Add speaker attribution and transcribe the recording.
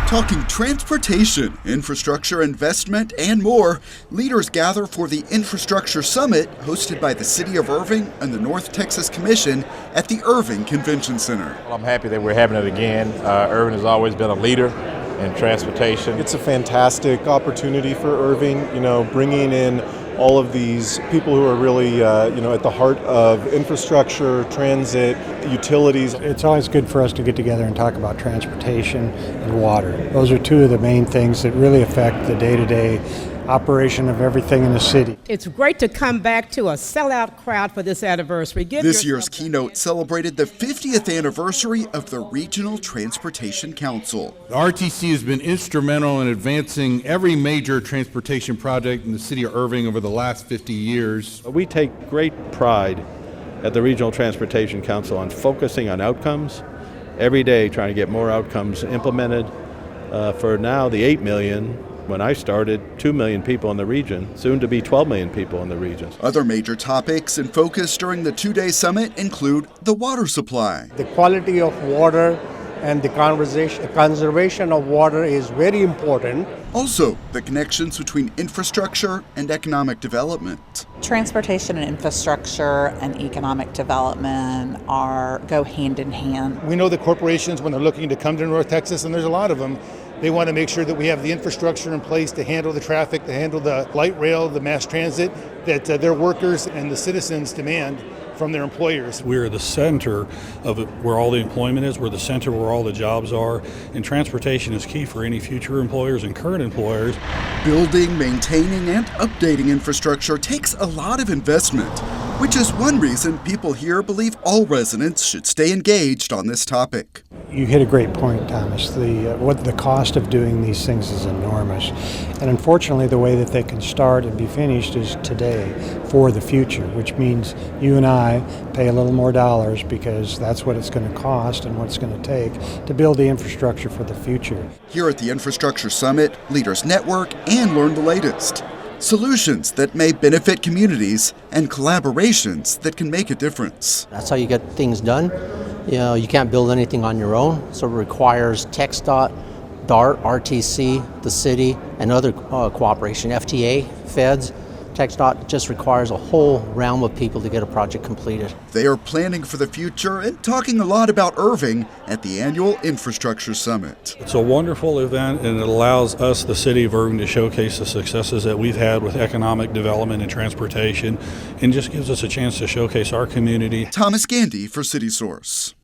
Speaker 1: Talking transportation, infrastructure investment, and more, leaders gather for the Infrastructure Summit hosted by the City of Irving and the North Texas Commission at the Irving Convention Center.
Speaker 2: Well, I'm happy that we're having it again. Irving has always been a leader in transportation.
Speaker 3: It's a fantastic opportunity for Irving, bringing in all of these people who are really, at the heart of infrastructure, transit, utilities.
Speaker 4: It's always good for us to get together and talk about transportation and water. Those are two of the main things that really affect the day-to-day operation of everything in the city.
Speaker 5: It's great to come back to a sellout crowd for this anniversary.
Speaker 1: This year's keynote celebrated the 50th anniversary of the Regional Transportation Council.
Speaker 6: The RTC has been instrumental in advancing every major transportation project in the city of Irving over the last 50 years.
Speaker 7: We take great pride at the Regional Transportation Council on focusing on outcomes, every day trying to get more outcomes implemented. For now, the 8 million, when I started, 2 million people in the region, soon to be 12 million people in the region.
Speaker 1: Other major topics in focus during the two-day summit include the water supply.
Speaker 4: The quality of water and the conservation of water is very important.
Speaker 1: Also, the connections between infrastructure and economic development.
Speaker 8: Transportation and infrastructure and economic development go hand in hand.
Speaker 9: We know the corporations, when they're looking to come to North Texas, and there's a lot of them, they want to make sure that we have the infrastructure in place to handle the traffic, to handle the light rail, the mass transit, that their workers and the citizens demand from their employers.
Speaker 10: We're the center of where all the employment is. We're the center where all the jobs are. And transportation is key for any future employers and current employers.
Speaker 1: Building, maintaining, and updating infrastructure takes a lot of investment, which is one reason people here believe all residents should stay engaged on this topic.
Speaker 4: You hit a great point, Thomas. The cost of doing these things is enormous. And unfortunately, the way that they can start and be finished is today for the future, which means you and I pay a little more dollars because that's what it's going to cost and what it's going to take to build the infrastructure for the future.
Speaker 1: Here at the Infrastructure Summit, leaders network and learn the latest. Solutions that may benefit communities and collaborations that can make a difference.
Speaker 11: That's how you get things done. You can't build anything on your own, so it requires TxDOT, DART, RTC, the city, and other cooperation, FTA, feds. TxDOT just requires a whole realm of people to get a project completed.
Speaker 1: They are planning for the future and talking a lot about Irving at the annual Infrastructure Summit.
Speaker 10: It's a wonderful event, and it allows us, the city of Irving, to showcase the successes that we've had with economic development and transportation, and just gives us a chance to showcase our community.
Speaker 1: Thomas Gandy for CitySource.